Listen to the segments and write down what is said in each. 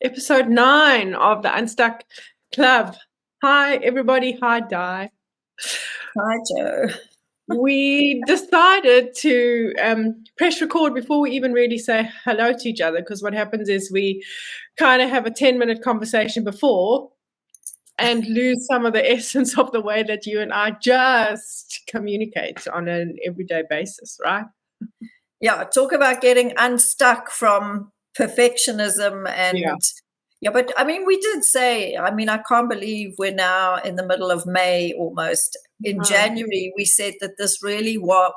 episode 9 of the Unstuck Club. Hi, everybody. Hi, Di. Hi, Joe. We decided to press record before we even really say hello to each other, because what happens is we kind of have a 10-minute conversation before and lose some of the essence of the way that you and I just communicate on an everyday basis, right? Yeah, talk about getting unstuck from perfectionism and but I mean, we did say, I mean, I can't believe we're now in the middle of May almost. In January, we said that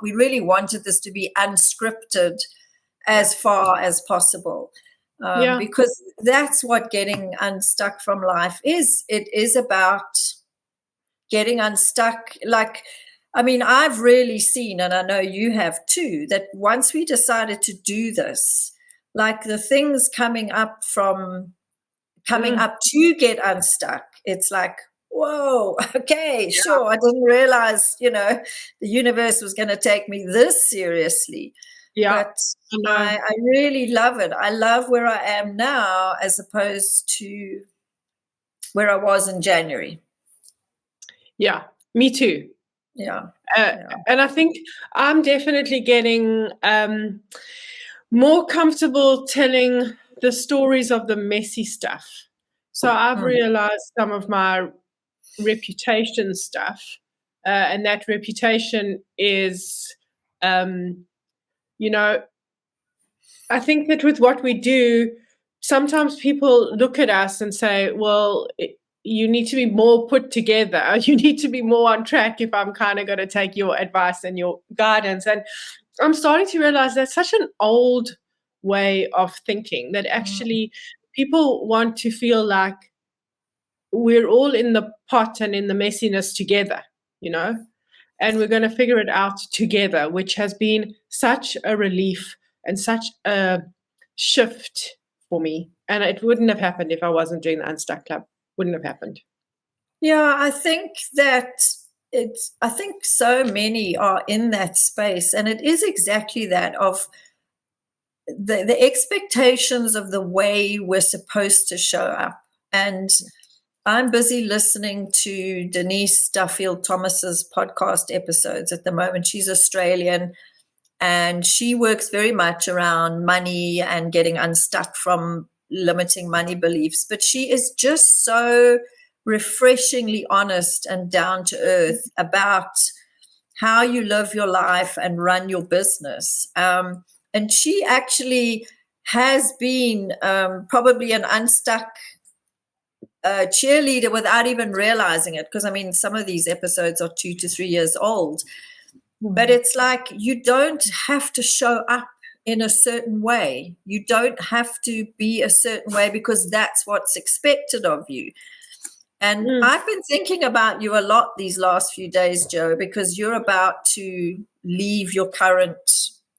we really wanted this to be unscripted as far as possible. Because that's what getting unstuck from life is. It is about getting unstuck. Like, I mean, I've really seen, and I know you have too, that once we decided to do this, like the things coming up to get unstuck, it's like, whoa, okay, sure. I didn't realize, the universe was going to take me this seriously. Yeah. But I really love it. I love where I am now as opposed to where I was in January. Yeah, me too. Yeah. And I think I'm definitely getting more comfortable telling the stories of the messy stuff. So I've realized some of my reputation stuff, and that reputation is, I think that with what we do, sometimes people look at us and say, well, you need to be more put together. You need to be more on track if I'm kind of going to take your advice and your guidance. And I'm starting to realize that's such an old way of thinking, that actually people want to feel like we're all in the pot and in the messiness together, and we're going to figure it out together, which has been such a relief and such a shift for me. And it wouldn't have happened if I wasn't doing the Unstuck Club. Wouldn't have happened. Yeah, I think I think so many are in that space, and it is exactly that of the expectations of the way we're supposed to show up. And I'm busy listening to Denise Duffield Thomas's podcast episodes at the moment. She's Australian, and she works very much around money and getting unstuck from limiting money beliefs. But she is just so refreshingly honest and down to earth about how you live your life and run your business. And she actually has been probably an unstuck cheerleader without even realizing it. Because, I mean, some of these episodes are 2 to 3 years old. But it's like you don't have to show up in a certain way. You don't have to be a certain way because that's what's expected of you. And I've been thinking about you a lot these last few days, Joe, because you're about to leave your current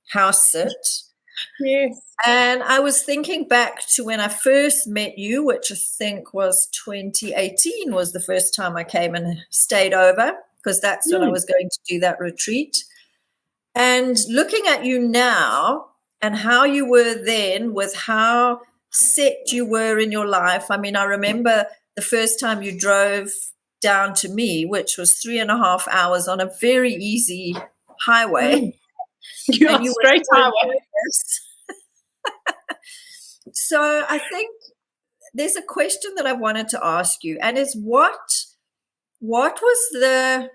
house sit. Yes. And I was thinking back to when I first met you, which I think was 2018 was the first time I came and stayed over, because that's when I was going to do that retreat. And looking at you now and how you were then with how set you were in your life. I mean, I remember the first time you drove down to me, which was 3.5 hours on a very easy highway. And you straight highway. So I think there's a question that I wanted to ask you, and it's what was the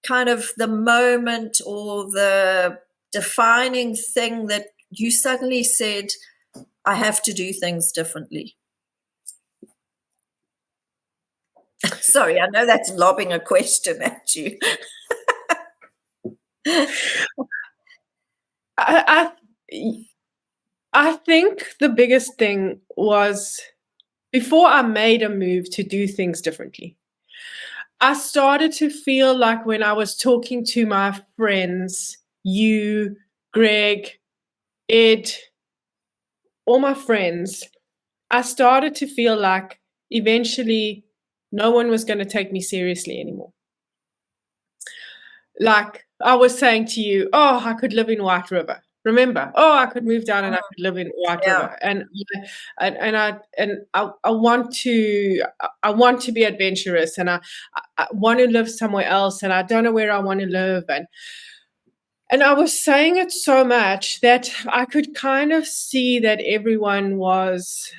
kind of the moment or the defining thing that you suddenly said, I have to do things differently? Sorry, I know that's lobbing a question at you. I think the biggest thing was before I made a move to do things differently, I started to feel like when I was talking to my friends, you, Greg, Ed, all my friends, I started to feel like eventually no one was going to take me seriously anymore. Like I was saying to you, oh, I could live in White River. Remember, oh, I could move down and I could live in White Yeah. River, and I want to be adventurous, and I want to live somewhere else, and I don't know where I want to live, and I was saying it so much that I could kind of see that everyone was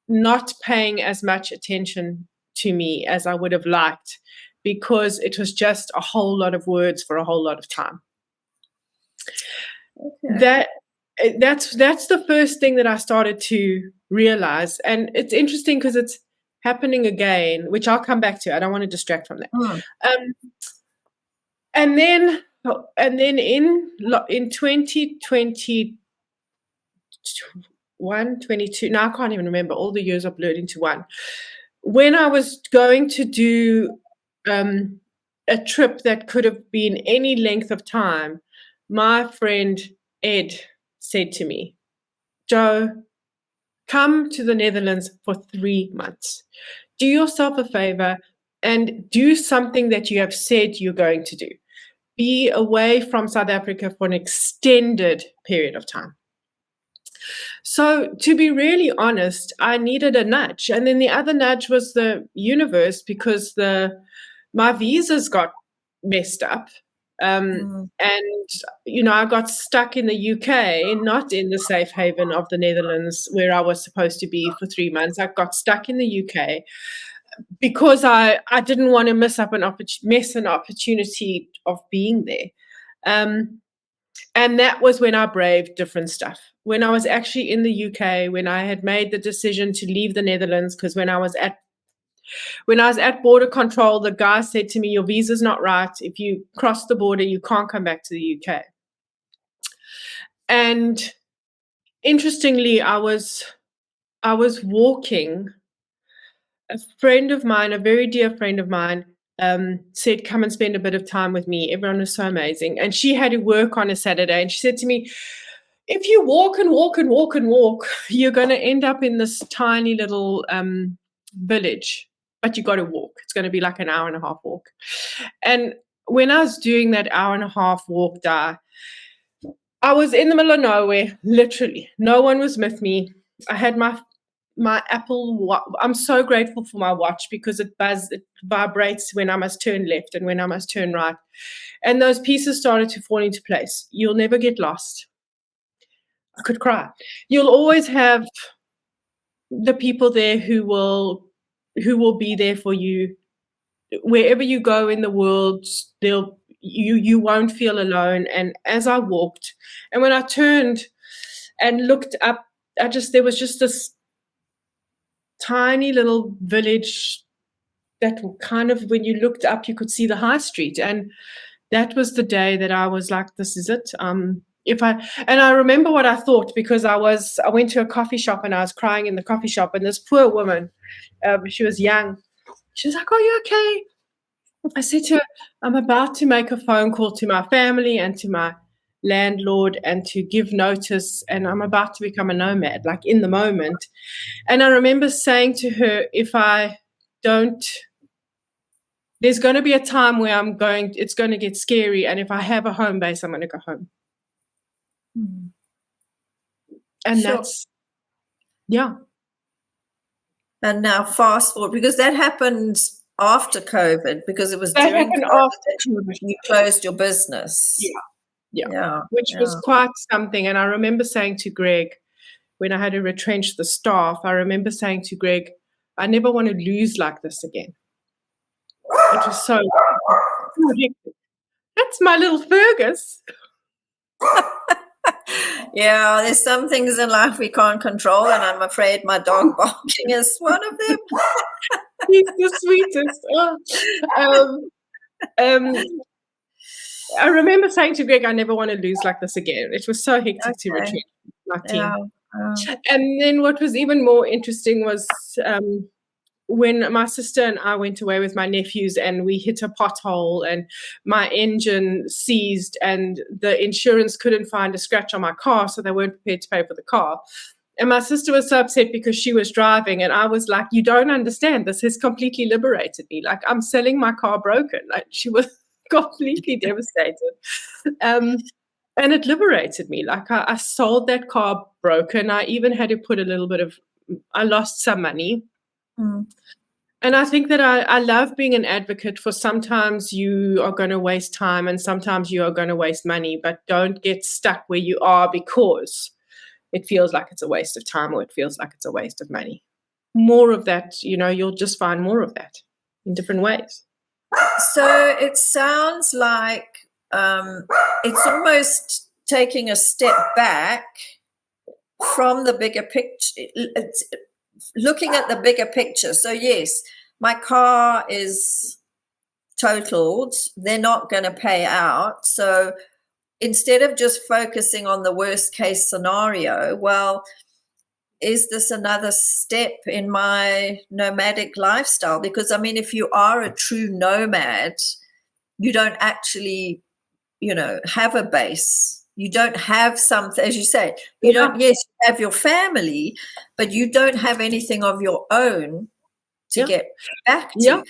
not paying as much attention to me as I would have liked, because it was just a whole lot of words for a whole lot of time. Okay. That's the first thing that I started to realize, and it's interesting because it's happening again, which I'll come back to. I don't want to distract from that. Mm. And then in 2021, 22. Now I can't even remember. All the years are blurred into one. When I was going to do a trip that could have been any length of time, my friend Ed said to me, "Jo, come to the Netherlands for 3 months. Do yourself a favor and do something that you have said you're going to do. Be away from South Africa for an extended period of time." So, to be really honest, I needed a nudge. And then the other nudge was the universe, because my visas got messed up. And, I got stuck in the UK, not in the safe haven of the Netherlands where I was supposed to be for 3 months. I got stuck in the UK because I didn't want to miss an opportunity of being there. And that was when I braved different stuff. When I was actually in the UK, when I had made the decision to leave the Netherlands, because when I was at border control, the guy said to me, "Your visa's not right. If you cross the border, you can't come back to the UK." And interestingly, I was walking. A friend of mine, a very dear friend of mine, said, "Come and spend a bit of time with me." Everyone was so amazing. And she had to work on a Saturday. And she said to me, "If you walk and walk and walk and walk, you're going to end up in this tiny little village. But you got to walk. It's going to be like an hour and a half walk." And when I was doing that hour and a half walk, I was in the middle of nowhere, literally. No one was with me. I had my Apple Watch. I'm so grateful for my watch, because it vibrates when I must turn left and when I must turn right. And those pieces started to fall into place. You'll never get lost. I could cry. You'll always have the people there who will be there for you. Wherever you go in the world, you won't feel alone. And as I walked, and when I turned and looked up, there was just this tiny little village that kind of, when you looked up, you could see the high street. And that was the day that I was like, this is it. And I remember what I thought, because I went to a coffee shop and I was crying in the coffee shop, and this poor woman, she was young. She was like, "Are you okay?" I said to her, "I'm about to make a phone call to my family and to my landlord and to give notice, and I'm about to become a nomad," like in the moment. And I remember saying to her, "If I don't, there's going to be a time where it's going to get scary. And if I have a home base, I'm going to go home." Mm. And Sure. that's, yeah. And now fast forward, because that happened after COVID, because it was That during happened COVID after that you closed your business. Yeah. Which was quite something. And I remember saying to Greg, when I had to retrench the staff, I remember saying to Greg, "I never want to lose like this again." It was so hectic. That's my little Fergus. Yeah, there's some things in life we can't control, and I'm afraid my dog barking is one of them. He's the sweetest. I remember saying to Greg, "I never want to lose like this again." It was so hectic to retrench my team. And then what was even more interesting was when my sister and I went away with my nephews, and we hit a pothole and my engine seized, and the insurance couldn't find a scratch on my car, so they weren't prepared to pay for the car. And my sister was so upset because she was driving, and I was like, "You don't understand. This has completely liberated me. Like, I'm selling my car broken." Like, she was completely devastated. And it liberated me. Like I sold that car broken. I even had to put I lost some money. Mm. And I think that I love being an advocate for sometimes you are going to waste time and sometimes you are going to waste money, but don't get stuck where you are because it feels like it's a waste of time or it feels like it's a waste of money. More of that, you'll just find more of that in different ways. So it sounds like it's almost taking a step back from the bigger picture. It's looking at the bigger picture. So yes, my car is totaled. They're not going to pay out. So instead of just focusing on the worst case scenario, well, is this another step in my nomadic lifestyle? Because I mean, if you are a true nomad, you don't actually, have a base. You don't have something, as you say, you don't, yes, you have your family, but you don't have anything of your own to Yeah. get back Yeah. to.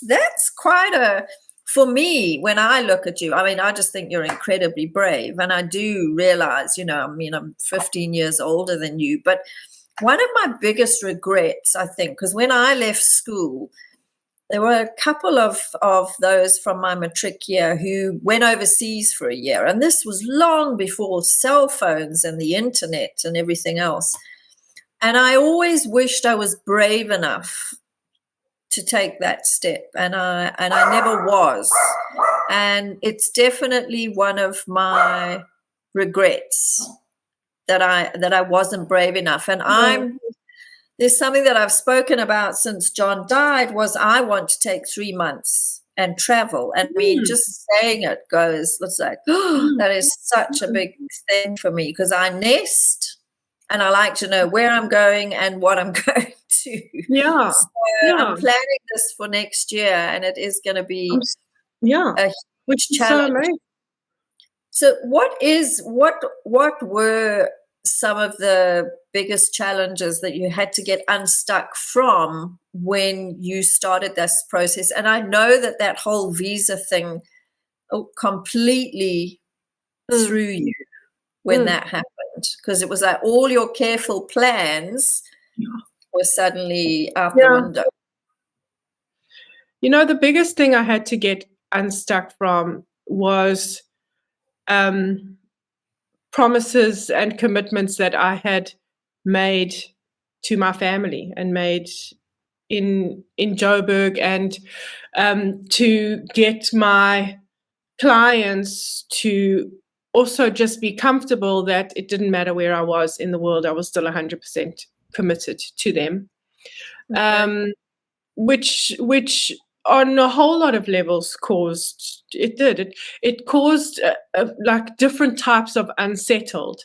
That's quite for me, when I look at you, I mean, I just think you're incredibly brave. And I do realize, I'm 15 years older than you, but one of my biggest regrets, I think, because when I left school, there were a couple of those from my matric year who went overseas for a year. And this was long before cell phones and the internet and everything else. And I always wished I was brave enough to take that step. And I never was. And it's definitely one of my regrets that I wasn't brave enough. And there's something that I've spoken about since John died was I want to take 3 months and travel. And I mean, just saying it it's like, that is such a big thing for me because I nest and I like to know where I'm going and what I'm going to. Yeah. So I'm planning this for next year and it is going to be a huge challenge. So what were some of the biggest challenges that you had to get unstuck from when you started this process? And I know that whole visa thing completely threw you when that happened, because it was like all your careful plans were suddenly out the window. The biggest thing I had to get unstuck from was promises and commitments that I had made to my family and made in Joburg, and to get my clients to also just be comfortable that it didn't matter where I was in the world, I was still 100% committed to them. Okay. Which on a whole lot of levels it caused like different types of unsettled.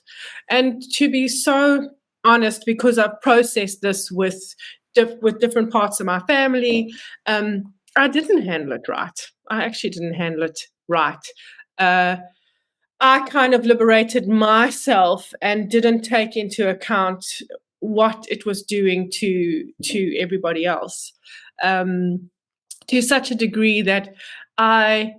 And to be so honest, because I've processed this with different parts of my family, I didn't handle it right. I actually didn't handle it right. I kind of liberated myself and didn't take into account what it was doing to everybody else, to such a degree that I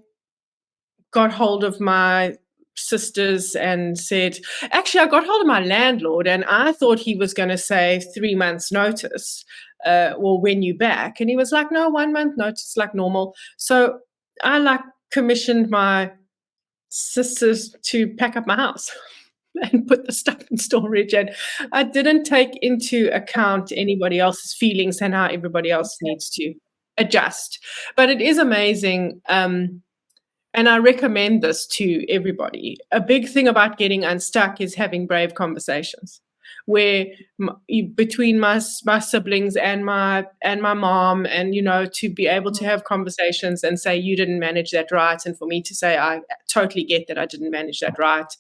got hold of my sisters and said, actually, I got hold of my landlord and I thought he was going to say 3 months notice, or when you back. And he was like, no, 1 month notice, like normal. So I commissioned my sisters to pack up my house and put the stuff in storage. And I didn't take into account anybody else's feelings and how everybody else needs to adjust. But it is amazing. And I recommend this to everybody. A big thing about getting unstuck is having brave conversations, where between my siblings and my mom, and to be able to have conversations and say, you didn't manage that right, and for me to say, I totally get that I didn't manage that right,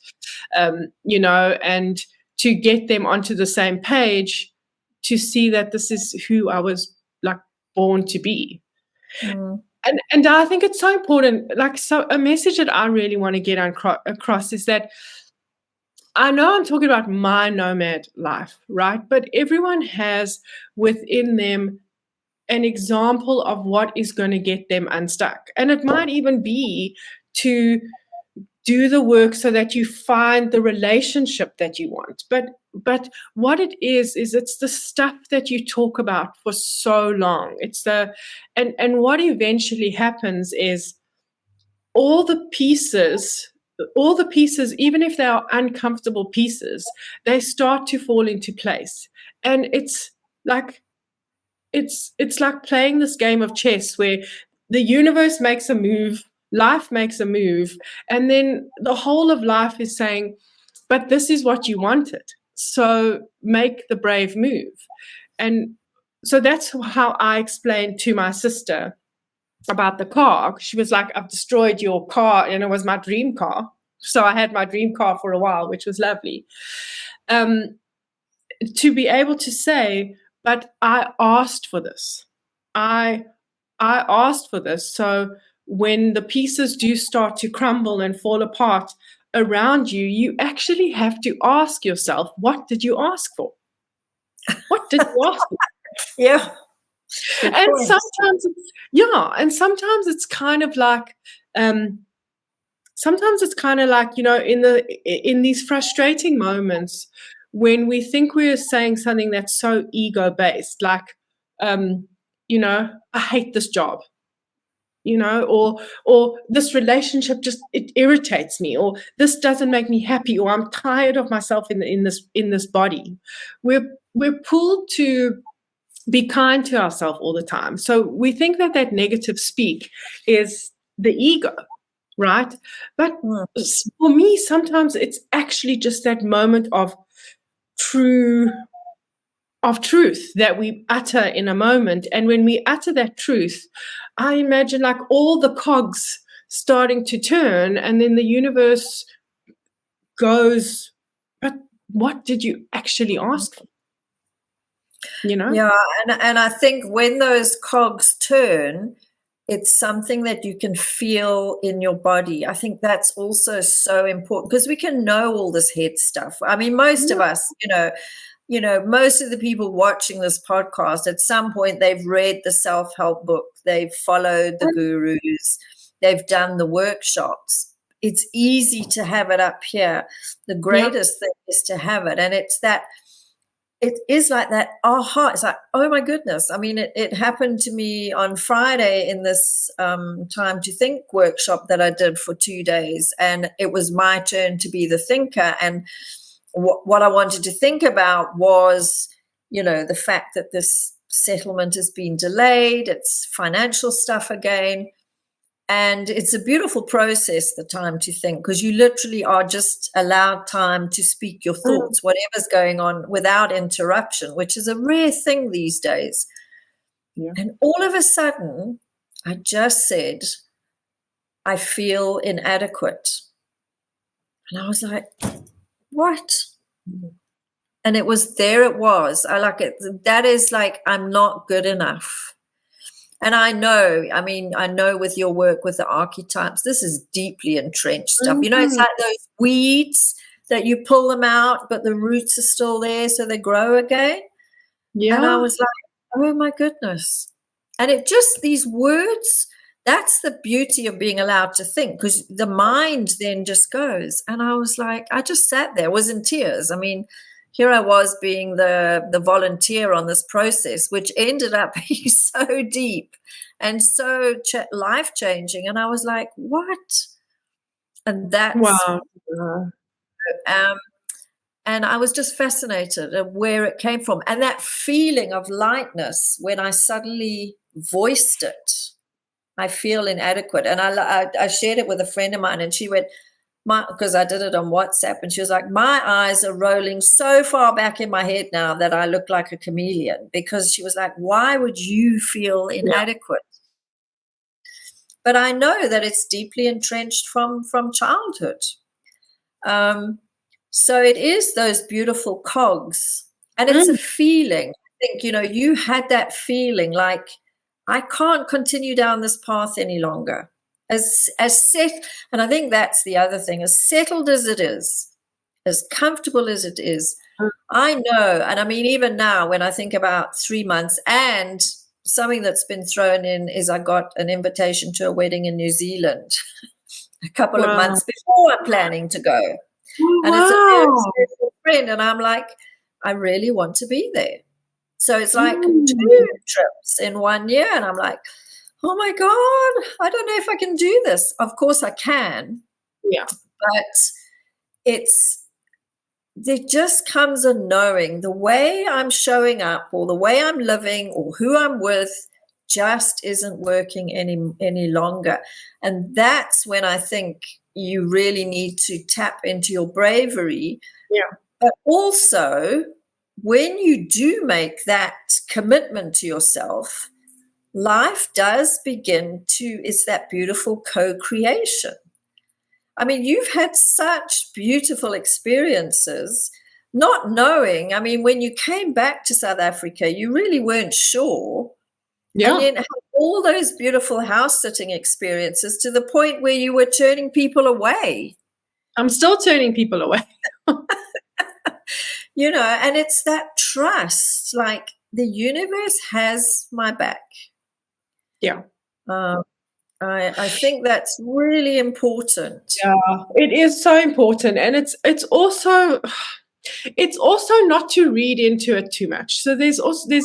and to get them onto the same page, to see that this is who I was born to be. And I think it's so important. So a message that I really want to get across is that I know I'm talking about my nomad life, right? But everyone has within them an example of what is going to get them unstuck. And it might even be to do the work so that you find the relationship that you want. But what it is it's the stuff that you talk about for so long. It's the and what eventually happens is all the pieces all the pieces, even if they are uncomfortable pieces, they start to fall into place. And like it's like playing this game of chess where the universe makes a move, life makes a move, and then the whole of life is saying, but this is what you wanted. So make the brave move. And so that's how I explained to my sister about the car. She was like, I've destroyed your car. And it was my dream car. So I had my dream car for a while, which was lovely. To be able to say, but I asked for this. I asked for this. So when the pieces do start to crumble and fall apart around you, you actually have to ask yourself, what did you ask for? What did you ask for? Yeah. And sometimes, and sometimes it's kind of like, in these frustrating moments when we think we're saying something that's so ego based, like, I hate this job, or this relationship just it irritates me, or this doesn't make me happy, or I'm tired of myself in this body. We're pulled to be kind to ourselves all the time. So we think that negative speak is the ego, right? But for me, sometimes it's actually just that moment of truth that we utter in a moment. And when we utter that truth, I imagine like all the cogs starting to turn, and then the universe goes, but what did you actually ask for? Yeah, and I think when those cogs turn, it's something that you can feel in your body. I think that's also so important because we can know all this head stuff. I mean, most of us, most of the people watching this podcast, at some point they've read the self-help book, they've followed the gurus, they've done the workshops. It's easy to have it up here. The greatest thing is to have it. And it is like that aha. It's like, oh my goodness. I mean, it happened to me on Friday in this Time to Think workshop that I did for 2 days. And it was my turn to be the thinker. And what I wanted to think about was, the fact that this settlement has been delayed. It's financial stuff again. And it's a beautiful process, the time to think, because you literally are just allowed time to speak your thoughts, whatever's going on, without interruption, which is a rare thing these days. Yeah. And all of a sudden, I just said, I feel inadequate. And I was like, what? And it was, there it was. I like it. That is like, I'm not good enough. And I know with your work with the archetypes, this is deeply entrenched stuff. It's like those weeds that you pull them out, but the roots are still there, so they grow again. Yeah. And I was like, oh my goodness. And it just, these words, that's the beauty of being allowed to think, because the mind then just goes. And I was like, I just sat there, was in tears. I mean, here I was being the volunteer on this process, which ended up being so deep and so life-changing. And I was like, what? And that's wow. And I was just fascinated at where it came from. And that feeling of lightness when I suddenly voiced it, I feel inadequate. And I shared it with a friend of mine, and she went, because I did it on WhatsApp, and she was like, my eyes are rolling so far back in my head now that I look like a chameleon, because she was like, why would you feel inadequate? Yeah. But I know that it's deeply entrenched from childhood. So it is those beautiful cogs, and it's a feeling. I think, you had that feeling like, I can't continue down this path any longer. As set, and I think that's the other thing, as settled as it is, as comfortable as it is, I know, and I mean, even now when I think about 3 months, and something that's been thrown in is I got an invitation to a wedding in New Zealand. a couple of Wow. months before I'm planning to go. Oh, And it's a very wow. special friend. And I'm like, I really want to be there. So it's like 2 Mm. trips in 1 year. And I'm like, oh my God, I don't know if I can do this. Of course I can, Yeah. but there just comes a knowing the way I'm showing up or the way I'm living or who I'm with just isn't working any longer. And that's when I think you really need to tap into your bravery. Yeah. But also, when you do make that commitment to yourself, life does begin to, it's that beautiful co-creation. I mean, you've had such beautiful experiences, not knowing. I mean, when you came back to South Africa, you really weren't sure. And Yeah. then had all those beautiful house sitting experiences to the point where you were turning people away. I'm still turning people away. And it's that trust, like the universe has my back. Yeah. I think that's really important. Yeah. It is so important. And it's also not to read into it too much. So there's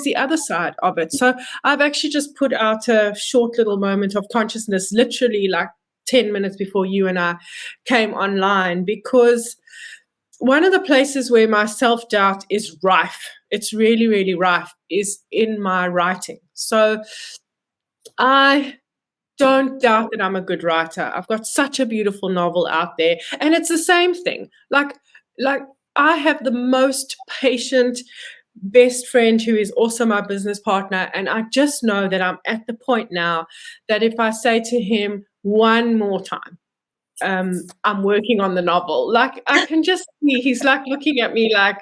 the other side of it. So I've actually just put out a short little moment of consciousness, literally like 10 minutes before you and I came online, because one of the places where my self-doubt is rife, it's really, really rife, is in my writing. So I don't doubt that I'm a good writer. I've got such a beautiful novel out there. And it's the same thing. Like I have the most patient best friend who is also my business partner. And I just know that I'm at the point now that if I say to him one more time, I'm working on the novel, like I can just see he's like looking at me like,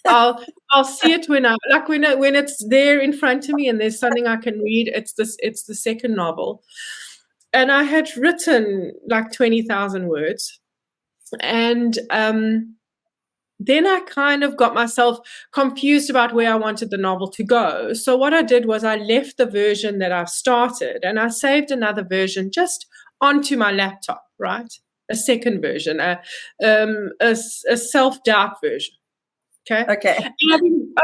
I'll see it when when it's there in front of me and there's something I can read. It's the second novel. And I had written like 20,000 words. And then I kind of got myself confused about where I wanted the novel to go. So what I did was I left the version that I've started and I saved another version just onto my laptop, right? A second version, a self-doubt version. Okay. And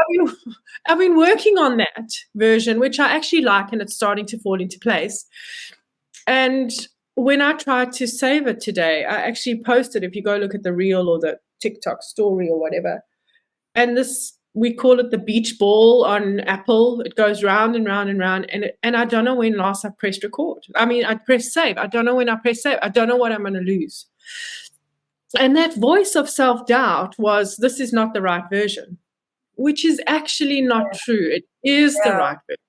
I've been working on that version, which I actually like, and it's starting to fall into place. And when I tried to save it today, I actually posted, if you go look at the reel or the TikTok story or whatever, and we call it the beach ball on Apple. It goes round and round and round. And I don't know when last I pressed record. I mean, I pressed save. I don't know when I press save. I don't know what I'm going to lose. And that voice of self-doubt was, this is not the right version, which is actually not true. It is the right version.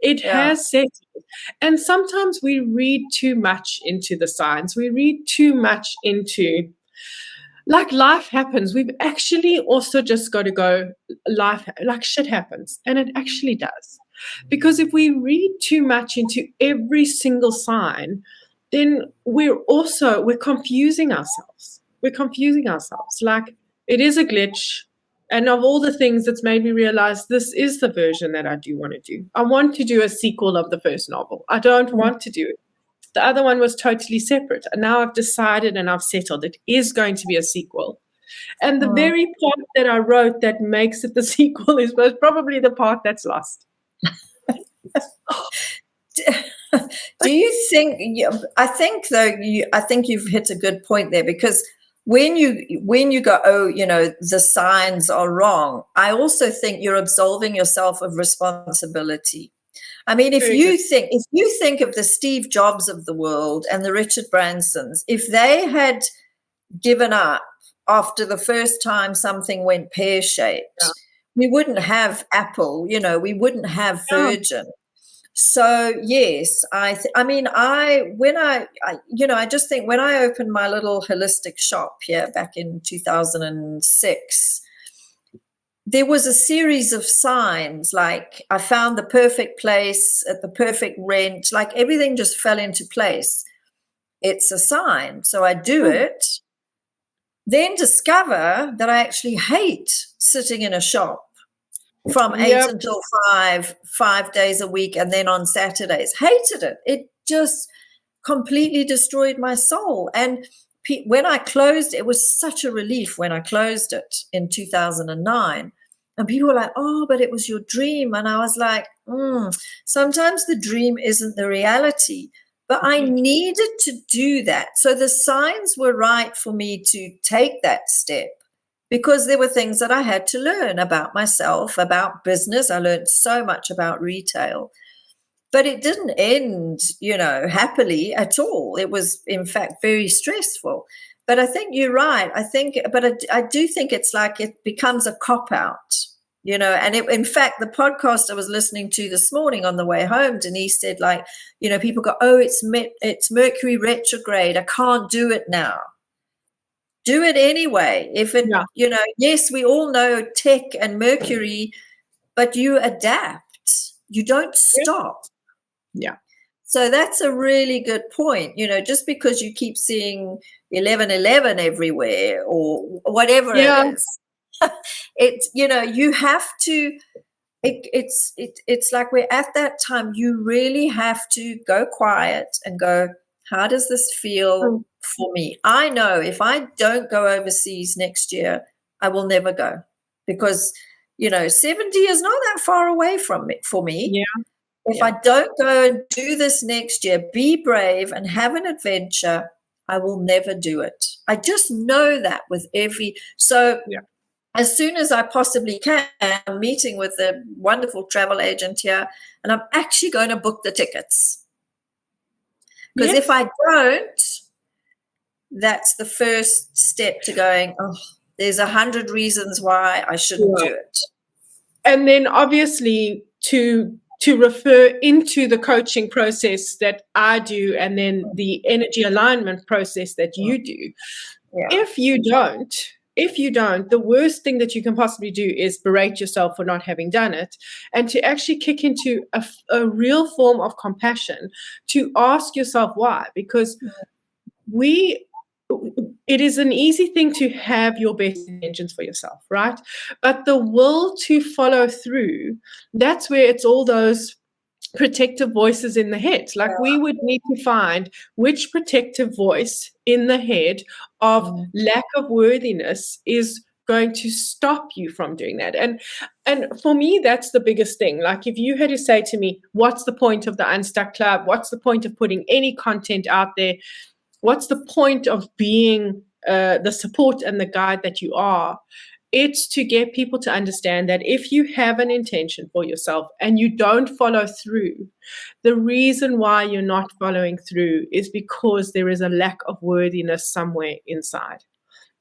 It has settled. And sometimes we read too much into the signs. We read too much into, like, life happens. We've actually also just got to go, life, like shit happens. And it actually does. Because if we read too much into every single sign, then we're confusing ourselves. We're confusing ourselves. Like, it is a glitch. And of all the things that's made me realize, this is the version that I do want to do. I want to do a sequel of the first novel. I don't want to do it. The other one was totally separate. And now I've decided and I've settled it is going to be a sequel. And the very part that I wrote that makes it the sequel is most probably the part that's lost. Do you think? I think though. I think you've hit a good point there, because when you go, oh, the signs are wrong, I also think you're absolving yourself of responsibility. I mean, if you think of the Steve Jobs of the world and the Richard Bransons, if they had given up after the first time something went pear-shaped, we wouldn't have Apple, we wouldn't have Virgin. So yes, I just think when I opened my little holistic shop here back in 2006, there was a series of signs, like I found the perfect place at the perfect rent, like everything just fell into place. It's a sign. So I do it, then discover that I actually hate sitting in a shop from 8 until 5 days a week, and then on Saturdays. Hated it. It just completely destroyed my soul. And when I closed, it was such a relief when I closed it in 2009. And people were like, oh, but it was your dream. And I was like, sometimes the dream isn't the reality. But I needed to do that. So the signs were right for me to take that step because there were things that I had to learn about myself, about business. I learned so much about retail. But it didn't end, happily at all. It was, in fact, very stressful. But I think you're right. I do think it's like it becomes a cop out, and in fact, the podcast I was listening to this morning on the way home, Denise said, like, people go, oh, it's Mercury retrograde. I can't do it now. Do it anyway. Yes, we all know tech and Mercury, but you adapt. You don't stop. Yeah. So that's a really good point. Just because you keep seeing 1111 everywhere or whatever it is, it's, you have to, it's like we're at that time. You really have to go quiet and go, how does this feel for me? I know if I don't go overseas next year, I will never go because, 70 is not that far away from it for me. Yeah. If I don't go and do this next year, be brave and have an adventure, I will never do it. I just know that with as soon as I possibly can, I'm meeting with a wonderful travel agent here, and I'm actually going to book the tickets. Because if I don't, that's the first step to going, oh, there's 100 reasons why I shouldn't do it. And then obviously to refer into the coaching process that I do and then the energy alignment process that you do. Yeah. If you don't, the worst thing that you can possibly do is berate yourself for not having done it, and to actually kick into a real form of compassion to ask yourself why, because it is an easy thing to have your best intentions for yourself, right? But the will to follow through, that's where it's all those protective voices in the head. Like we would need to find which protective voice in the head of lack of worthiness is going to stop you from doing that. And for me, that's the biggest thing. Like if you had to say to me, what's the point of the Unstuck Club? What's the point of putting any content out there? What's the point of being the support and the guide that you are? It's to get people to understand that if you have an intention for yourself and you don't follow through, the reason why you're not following through is because there is a lack of worthiness somewhere inside.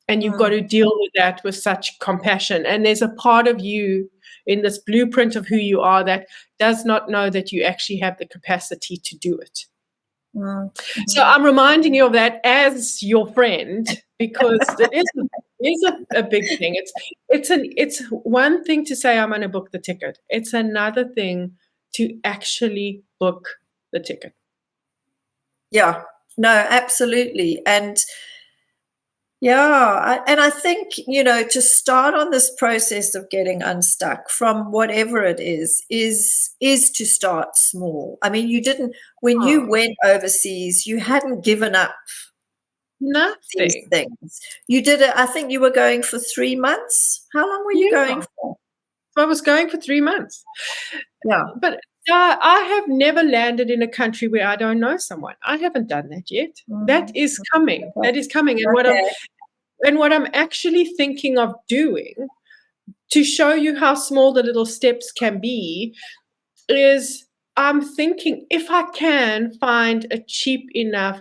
And you've got to deal with that with such compassion. And there's a part of you in this blueprint of who you are that does not know that you actually have the capacity to do it. So I'm reminding you of that as your friend, because it is a big thing. It's one thing to say I'm going to book the ticket. It's another thing to actually book the ticket. Yeah, no, absolutely. And I think, to start on this process of getting unstuck from whatever it is to start small. I mean, when you went overseas, you hadn't given up nothing. These things. You did it. I think you were going for 3 months. How long were you going for? I was going for 3 months. Yeah. But I have never landed in a country where I don't know someone. I haven't done that yet. That is coming. That is coming. And what I'm actually thinking of doing to show you how small the little steps can be is I'm thinking if I can find a cheap enough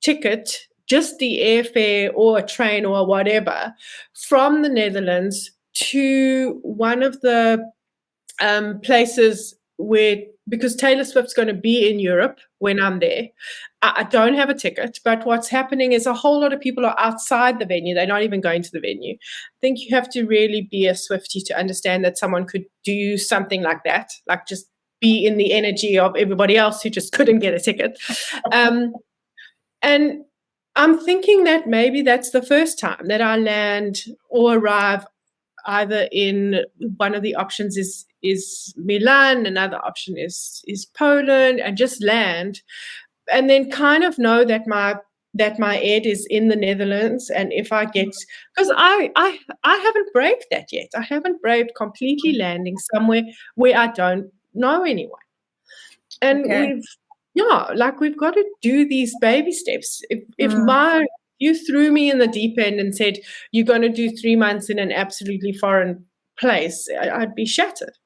ticket, just the airfare or a train or whatever, from the Netherlands to one of the places because Taylor Swift's going to be in Europe when I'm there. I don't have a ticket, but what's happening is a whole lot of people are outside the venue. They're not even going to the venue. I think you have to really be a Swiftie to understand that someone could do something like that, like just be in the energy of everybody else who just couldn't get a ticket. And I'm thinking that maybe that's the first time that I land or arrive either in one of the options is Milan, another option is Poland, and just land and then kind of know that my ed is in the Netherlands, and if I get, because I haven't braved that yet. I haven't braved completely landing somewhere where I don't know anyone. And Okay. we've got to do these baby steps. If Mm. you threw me in the deep end and said you're going to do 3 months in an absolutely foreign place, I'd be shattered.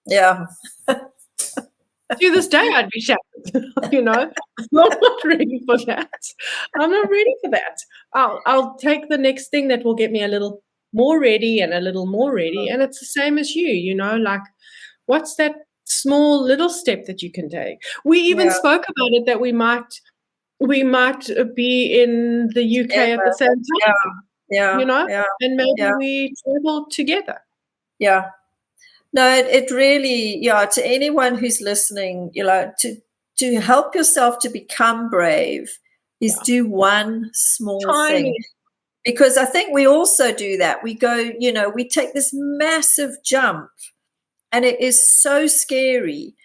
Yeah. To this day, I'd be shattered. I'm not ready for that. I'm not ready for that. I'll take the next thing that will get me a little more ready and a little more ready. And it's the same as you, like, what's that small little step that you can take? We even Yeah. spoke about it, that we might be in the UK at the Ever. same Yeah. time, Yeah. Yeah. and maybe Yeah. we travel together. Yeah. No, it really, yeah, to anyone who's listening, to help yourself to become brave is Yeah. do one small Tiny. thing. Because I think we also do that. We go, we take this massive jump and it is so scary.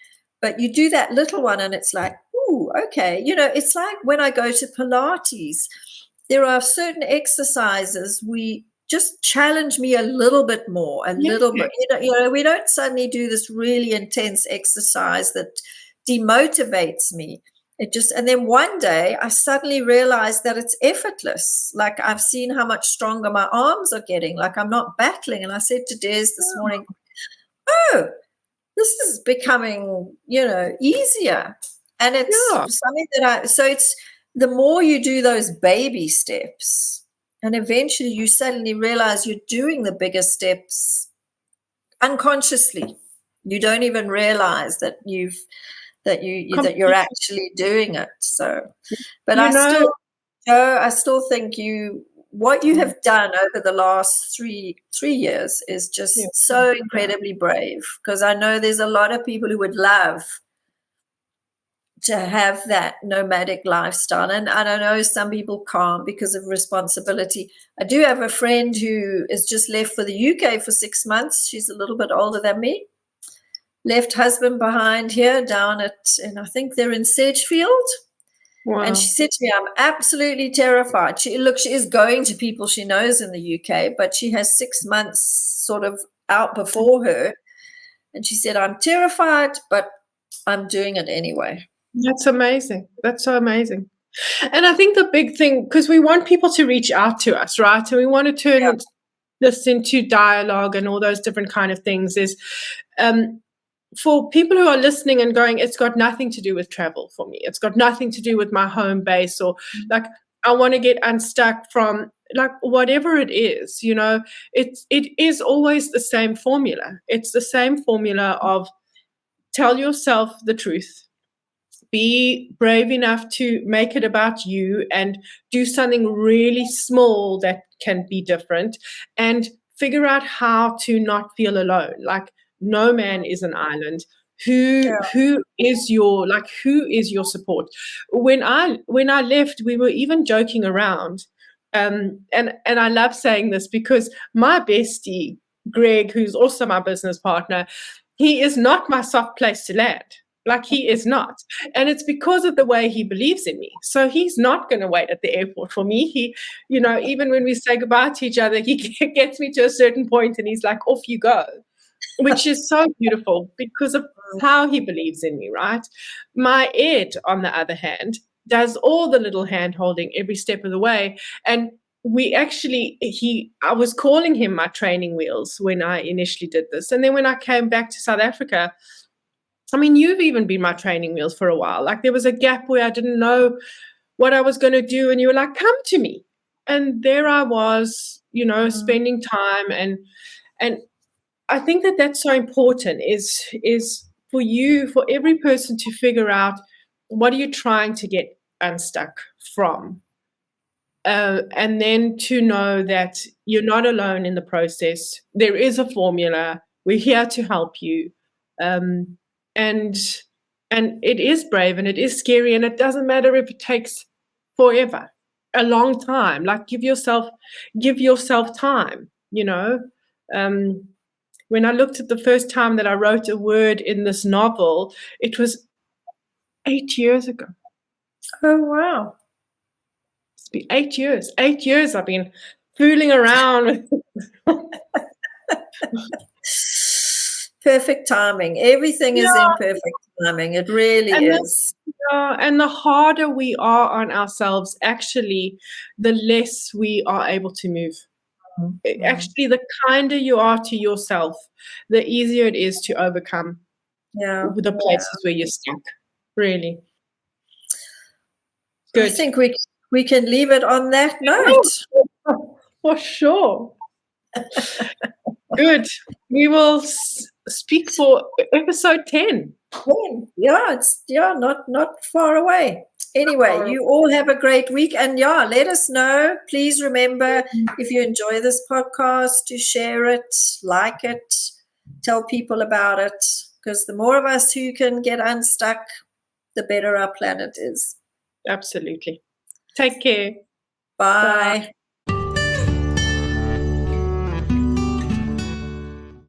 But you do that little one and it's like, ooh, okay. It's like when I go to Pilates, there are certain exercises we just challenge me a little bit more, a Yeah. little bit. We don't suddenly do this really intense exercise that demotivates me. And then one day I suddenly realized that it's effortless. Like I've seen how much stronger my arms are getting. Like I'm not battling. And I said to Des this morning, oh, this is becoming, easier. And it's Yeah. something so it's the more you do those baby steps, and eventually you suddenly realize you're doing the bigger steps unconsciously. You don't even realize that you're Completely. actually doing it. So, but You know, Joe, I still think what you have done over the last three years is yeah. just so incredibly brave, because I know there's a lot of people who would love to have that nomadic lifestyle. And I don't know, some people can't because of responsibility. I do have a friend who has just left for the UK for 6 months. She's a little bit older than me. Left husband behind here and I think they're in Sedgefield. Wow. And she said to me, I'm absolutely terrified. She is going to people she knows in the UK, but she has 6 months sort of out before her. And she said, I'm terrified, but I'm doing it anyway. That's amazing. That's so amazing. And I think the big thing, because we want people to reach out to us, right? And we want to turn this into dialogue and all those different kind of things, is for people who are listening and going, it's got nothing to do with travel for me. It's got nothing to do with my home base, or like, I want to get unstuck from, like, whatever it is, it is always the same formula. It's the same formula of tell yourself the truth. Be brave enough to make it about you and do something really small that can be different, and figure out how to not feel alone. Like, no man is an island. Who is your support? When I left, we were even joking around. And I love saying this because my bestie, Greg, who's also my business partner, he is not my soft place to land. Like, he is not. And it's because of the way he believes in me. So he's not going to wait at the airport for me. He, even when we say goodbye to each other, he gets me to a certain point and he's like, off you go, which is so beautiful because of how he believes in me, right? My Ed, on the other hand, does all the little hand holding every step of the way. And I was calling him my training wheels when I initially did this. And then when I came back to South Africa, I mean, you've even been my training wheels for a while. Like, there was a gap where I didn't know what I was going to do. And you were like, come to me. And there I was, spending time. And I think that that's so important, is for every person to figure out, what are you trying to get unstuck from? And then to know that you're not alone in the process. There is a formula. We're here to help you. And it is brave and it is scary, and it doesn't matter if it takes forever, a long time. Like, give yourself time. When I looked at the first time that I wrote a word in this novel, it was 8 years ago. Oh, wow. It's been 8 years. 8 years I've been fooling around. Perfect timing. Everything is in Yeah, perfect timing. It really and is. and the harder we are on ourselves, actually, the less we are able to move. Mm. Actually, the kinder you are to yourself, the easier it is to overcome Yeah. the places where you're stuck. Really I good. think we can leave it on that note. For sure. Good. We will speak for episode 10. Yeah, it's not far away. Anyway, Or you all have a great week, and yeah, let us know. Please remember, if you enjoy this podcast, to share it, like it, tell people about it, because the more of us who can get unstuck, the better our planet is. absolutely. Take care. Bye. Bye.